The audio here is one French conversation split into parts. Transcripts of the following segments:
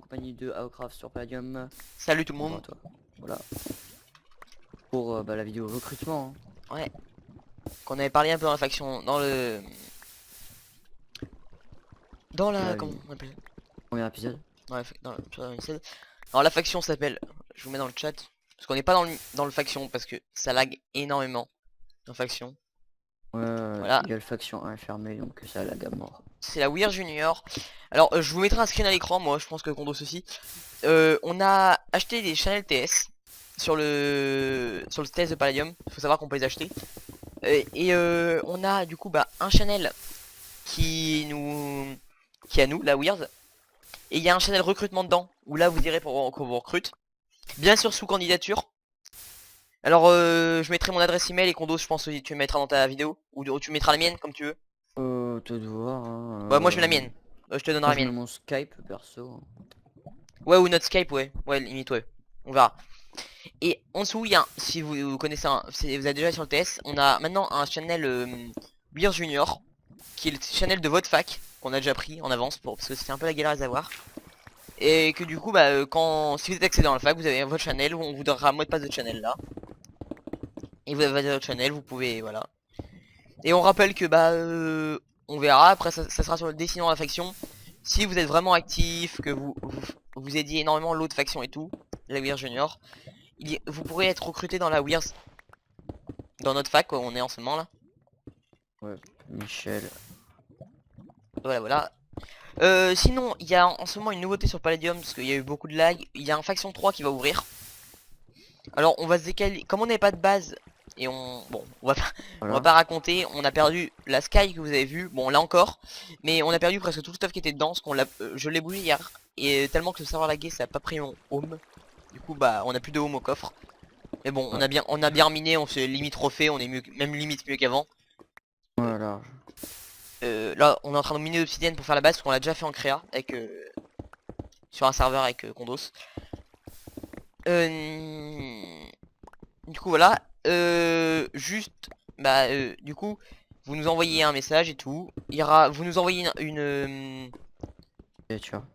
en compagnie de Aocraft sur Palladium. Salut tout le Bonjour monde. à toi. Voilà. Pour la vidéo recrutement. Ouais. Qu'on avait parlé un peu dans la faction, dans le... Dans la... Voilà, Comment le on appelle? premier épisode. Dans la épisode. Alors la faction s'appelle... Je vous mets dans le chat. Parce qu'on n'est pas dans le faction, parce que ça lag énormément. Dans faction. Voilà. Il y a le faction 1 fermé, donc ça lag à mort. C'est la Weir Junior. Alors je vous mettrai un screen à l'écran, moi je pense que Kondos aussi. On a acheté des channels TS sur le TS de Palladium. Il faut savoir qu'on peut les acheter. On a du coup un channel qui est à nous, la Weird. Et il y a un channel recrutement dedans, où là vous direz pour qu'on vous recrute. Bien sûr sous candidature. Alors je mettrai mon adresse email et Kondos je pense que tu mettras dans ta vidéo. Ou tu mettras la mienne comme tu veux. Te de voir. Hein, Ouais moi je mets la mienne. Je te donnerai moi, la je mets mienne. mon Skype perso. Ouais ou notre Skype ouais. Ouais limite ouais. On verra. Et en dessous il y a si vous connaissez si vous êtes déjà sur le TS, on a maintenant un channel Weird Junior. Qui est le channel de votre fac. Qu'on a déjà pris en avance parce que c'était un peu la galère à avoir. Et que du coup si vous êtes accédé dans la fac, vous avez votre channel où on vous donnera un mot de passe de channel là. Et vous avez votre channel, vous pouvez voilà. Et on rappelle que on verra, après ça sera sur le dessinant de la faction. Si vous êtes vraiment actif, que vous aidiez énormément l'autre faction et tout, la Weird Junior, vous pourrez être recruté dans la Weird, dans notre fac, quoi, on est en ce moment là. Ouais, Michel. Voilà. Sinon, il y a en ce moment une nouveauté sur Palladium, parce qu'il y a eu beaucoup de lag. Il y a un faction 3 qui va ouvrir. Alors on va se décaler, comme on n'avait pas de base, et on va pas, Voilà. on va pas raconter, on a perdu la Sky que vous avez vu, bon là encore, mais on a perdu presque tout le stuff qui était dedans, parce qu'on je l'ai bougé hier, et tellement que le serveur lagué ça a pas pris mon home, du coup on a plus de home au coffre, mais bon Ouais. on a bien miné, on s'est limite refait, on est mieux, même limite mieux qu'avant. Voilà. Là on est en train de miner l'obsidienne pour faire la base, parce qu'on l'a déjà fait en créa, avec sur un serveur avec Kondos. Du coup voilà, juste du coup vous nous envoyez un message et tout, vous nous envoyez Et tu vois.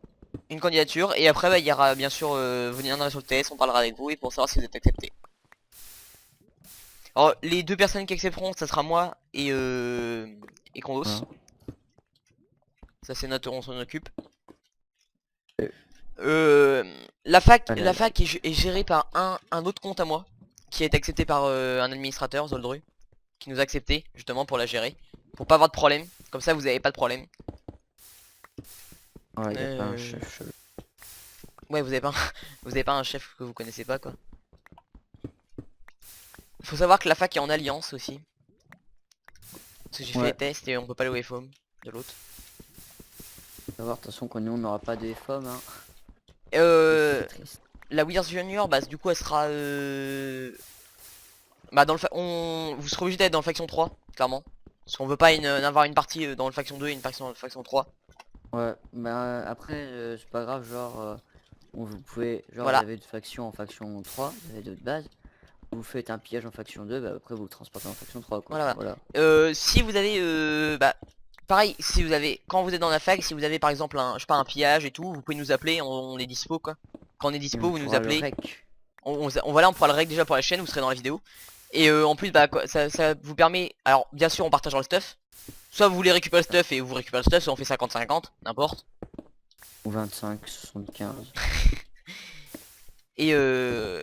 une candidature et après il y aura bien sûr vous viendrez sur le TS, on parlera avec vous et pour savoir si vous êtes accepté. Alors les deux personnes qui accepteront ça sera moi et Kondos. Voilà. Ça c'est notre, on s'en occupe. Euh. La fac Ah là là. est gérée par un autre compte à moi qui a été accepté par un administrateur, Zoldru, qui nous a accepté justement pour la gérer, pour pas avoir de problème. Comme ça vous avez pas de problème. Ouais, y a pas un chef. Ouais, vous avez pas vous avez pas un chef que vous connaissez pas quoi. Faut savoir que la fac est en alliance aussi. Parce que j'ai fait les tests et on peut pas aller au FOM de l'autre. Faut savoir de toute façon qu'on nous on n'aura pas de FOM hein. Euh, C'est triste. la Weird Junior, du coup elle sera dans vous serez obligé d'être dans le faction 3, clairement. Parce qu'on veut pas avoir une partie dans le faction 2 et une partie dans le faction 3. Ouais, après c'est pas grave, genre vous pouvez, genre Voilà. vous avez de faction en faction 3, vous avez d'autres bases, vous faites un pillage en faction 2, après vous le transportez en faction 3 quoi. Voilà. Si vous avez pareil, si vous avez quand vous êtes dans la fac, si vous avez par exemple je sais pas un pillage et tout, vous pouvez nous appeler, on est dispo quoi. Quand on est Et dispo, on vous nous pourra le appelez. rec. Voilà, on pourra le règle déjà pour la chaîne, vous serez dans la vidéo. Et en plus ça vous permet, alors bien sûr on partagera le stuff. Soit vous voulez récupérer le stuff et vous récupérez le stuff, soit on fait 50-50, n'importe. Ou 25-75. Et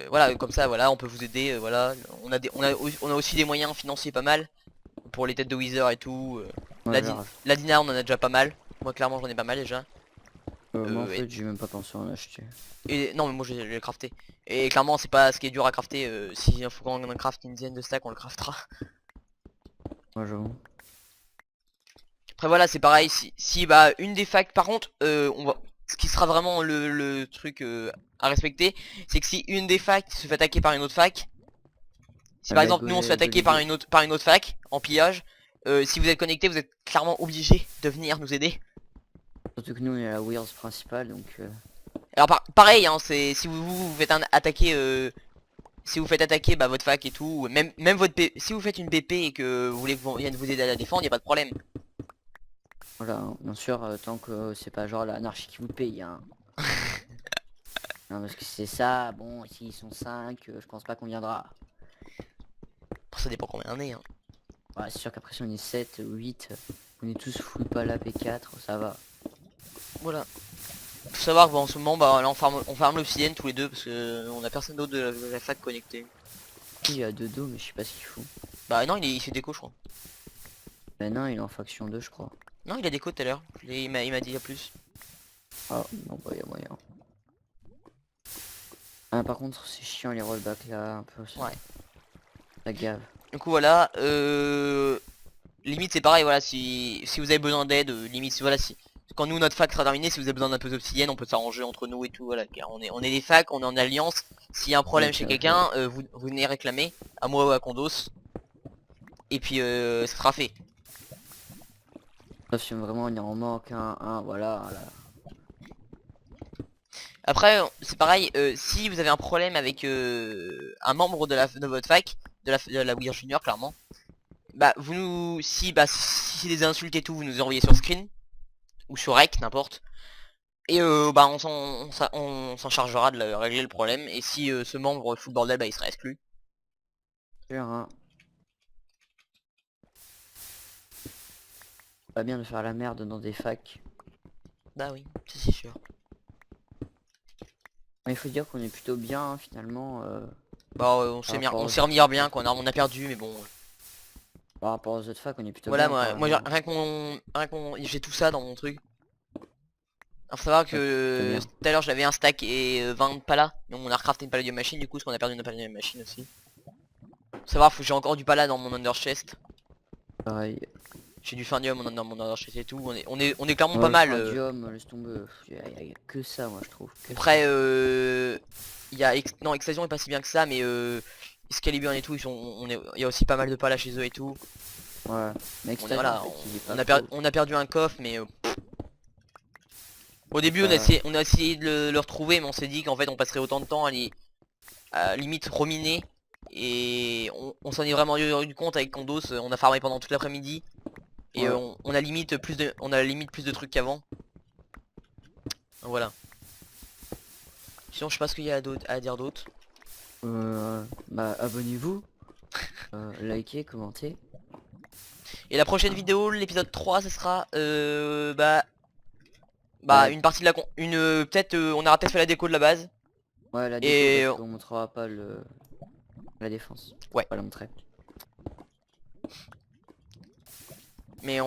voilà, comme ça voilà, on peut vous aider, voilà. On a aussi des moyens financiers pas mal. Pour les têtes de Wither et tout. Ouais, la Dinar on en a déjà pas mal. Moi clairement j'en ai pas mal déjà. moi en fait j'ai même pas pensé en acheter. Et non mais moi je l'ai crafté. Et clairement c'est pas ce qui est dur à crafter. Si il faut qu'on craft une dizaine de stacks on le craftera. Moi j'avoue. Après voilà c'est pareil si une des facs par contre ce qui sera vraiment le truc à respecter, c'est que si une des facs se fait attaquer par une autre fac, si par exemple nous on se fait attaquer par une autre fac en pillage, si vous êtes connecté vous êtes clairement obligé de venir nous aider. Surtout que nous on est à la Weird principale donc Alors pareil hein, c'est si vous faites attaquer si vous faites attaquer votre fac et tout, même votre si vous faites une BP et que vous voulez qu'on vienne vous aider à la défendre, y a pas de problème. voilà, bien sûr tant que c'est pas genre l'anarchie qui vous paye hein. Non, parce que c'est ça, bon, s'ils sont 5, je pense pas qu'on viendra. Après, ça dépend combien on est, hein. Ouais, c'est sûr qu'après si on est 7 ou 8, on est tous full pas la P4, ça va. Voilà. Faut savoir que bon, en ce moment, bah là on farm l'obsidienne tous les deux parce que on a personne d'autre de la fac connecté. Il y a Dodo, mais je sais pas ce qu'il fout. Bah non, il fait déco, je crois. Maintenant, il est en faction 2, je crois. Non, il a déco tout à l'heure. Il m'a dit à plus. Ah, non, bah, y a moyen. Ah, par contre, c'est chiant les rollbacks là, un peu. Ouais. Ça gave. Du coup, voilà. Limite, c'est pareil, voilà. Si vous avez besoin d'aide, limite, voilà, si. Quand nous, notre fac sera terminée, si vous avez besoin d'un peu d'obsidienne, on peut s'arranger entre nous et tout, voilà. Car on est des facs, on est en alliance. S'il y a un problème Ok, chez ok. quelqu'un, vous venez réclamer, à moi ou à Kondos. Et puis, ça sera fait. Sauf si vraiment il en manque un, voilà. Là. Après, c'est pareil, si vous avez un problème avec un membre de votre fac, de la Weir Junior, clairement, bah vous nous, si c'est des insultes et tout, vous nous envoyez sur screen ou sur rec, n'importe, et bah on s'en chargera de régler le problème. Et si ce membre fout le bordel, bah il sera exclu. Sûr, hein. Pas bien de faire la merde dans des facs. Bah oui, c'est sûr. Mais il faut dire qu'on est plutôt bien, hein, finalement, Bah par rapport on aux s'est autres remis bien, quoi. On a perdu, mais bon. par rapport aux autres facs, on est plutôt Voilà, bien moi, quand même, hein. rien qu'on, j'ai tout ça dans mon truc. Alors faut savoir Ouais, plutôt que bien. tout à l'heure j'avais un stack et 20 palas. Donc on a recrafté une palladium machine du coup parce qu'on a perdu une palladium machine aussi. Faut savoir que j'ai encore du pala dans mon under chest. Pareil. J'ai du fernium dans mon under chest et tout. On est clairement pas Le mal. Findium, laisse tomber. Y a que ça, moi, je trouve. Que ça. Après il y a non, Extasion est pas si bien que ça, mais Excalibur et tout, il y a aussi pas mal de pala chez eux et tout. Ouais. Mais On est Extasion, en voilà, fait, il est pas on, faux. on a perdu un coffre, mais au début Bah, on a essayé de le retrouver, mais on s'est dit qu'en fait on passerait autant de temps à limite reminer. Et on s'en est vraiment rendu compte avec Kondos, on a farmé pendant toute l'après-midi. Et ouais. on a limite plus de trucs qu'avant. Voilà. Sinon je sais pas ce qu'il y a à dire d'autre. Bah, abonnez-vous. Likez, commentez. Et la prochaine vidéo, l'épisode 3, ce sera Bah, une partie de la peut-être on aura peut-être fait la déco de la base. ouais, la déco, Et parce qu'on montrera pas la défense. ouais, Pas la montrer. mais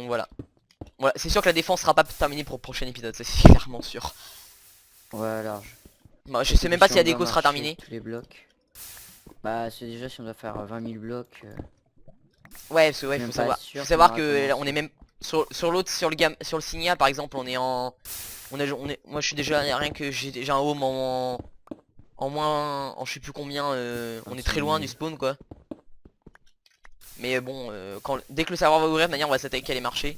voilà. Voilà, c'est sûr que la défense sera pas terminée pour le prochain épisode, ça c'est clairement sûr. Ouais, large. Bah, je sais Surtout que même pas si si la on doit déco sera marcher terminée. tous les blocs. Bah, c'est déjà si on doit faire 20 000 blocs. Ouais, parce que ouais, Même pas faut sûr qu'on savoir aura que on commencé. est même sur l'autre, sur le signal par exemple, moi je suis déjà rien que j'ai déjà un home en moins, en je sais plus combien, on est 26 très loin 000. du spawn quoi. Mais bon, dès que le serveur va ouvrir, de manière on va s'attaquer à les marchés.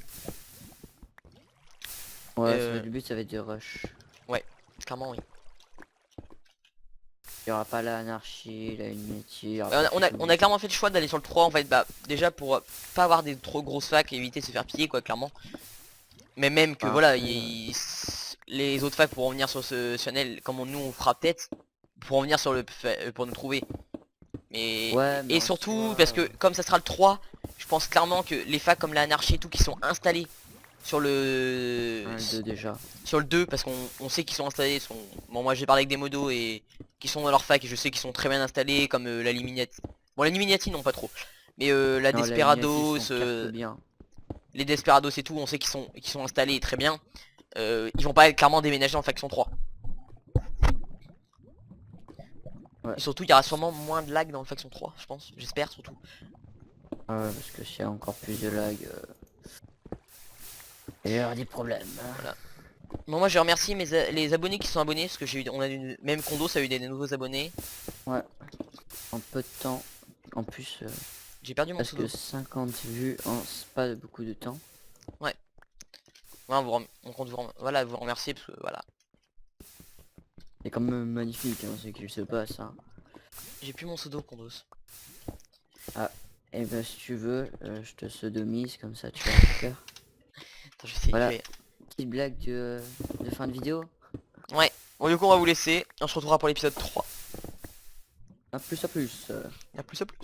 Ouais, ça va, le but, ça va être de rush. Ouais, clairement oui. Il y aura pas l'anarchie, la unity. Il y aura Ouais, pas tout on a ça. clairement fait le choix d'aller sur le 3 en fait, bah déjà pour pas avoir des trop grosses facs et éviter de se faire piller quoi, clairement. Mais même que Enfin, voilà, après, les autres facs pourront venir sur ce channel comme nous on fera peut-être, pour venir sur pour nous trouver. Mais ouais, mais et en surtout soi, parce que comme ça sera le 3, je pense clairement que les facs comme l'anarchie et tout qui sont installés sur le 2 déjà. sur le 2 parce qu'on sait qu'ils sont installés, bon moi j'ai parlé avec des modos et qui sont dans leur fac et je sais qu'ils sont très bien installés comme la Limignati. Bon la Limignati non pas trop. Mais la Non, la Illuminati, Desperados, on capte bien. les Desperados et tout, on sait qu'ils sont installés très bien. Ils vont pas clairement déménager en faction 3. Ouais. Et surtout il y aura sûrement moins de lag dans le faction 3, je pense, j'espère surtout. Ouais, parce que s'il y a encore plus de lag, il va y avoir des problèmes. Voilà. Bon moi je remercie les abonnés qui sont abonnés parce que même Kondo ça a eu des nouveaux abonnés. Ouais. En peu de temps. En plus, J'ai perdu mon parce que pseudo. 50 vues en pas beaucoup de temps. Ouais. Ouais, on compte voilà, vous remercier parce que voilà. C'est quand même magnifique, hein, ce qu'il se passe. Hein. J'ai plus mon pseudo Kondos. Ah, et ben si tu veux, je te sodomise comme ça, tu récupères. Attends, je vais essayer. Voilà. Petite blague de fin de vidéo. Ouais. Bon, du coup, on va vous laisser. On se retrouvera pour l'épisode 3. À plus à plus. A plus à plus.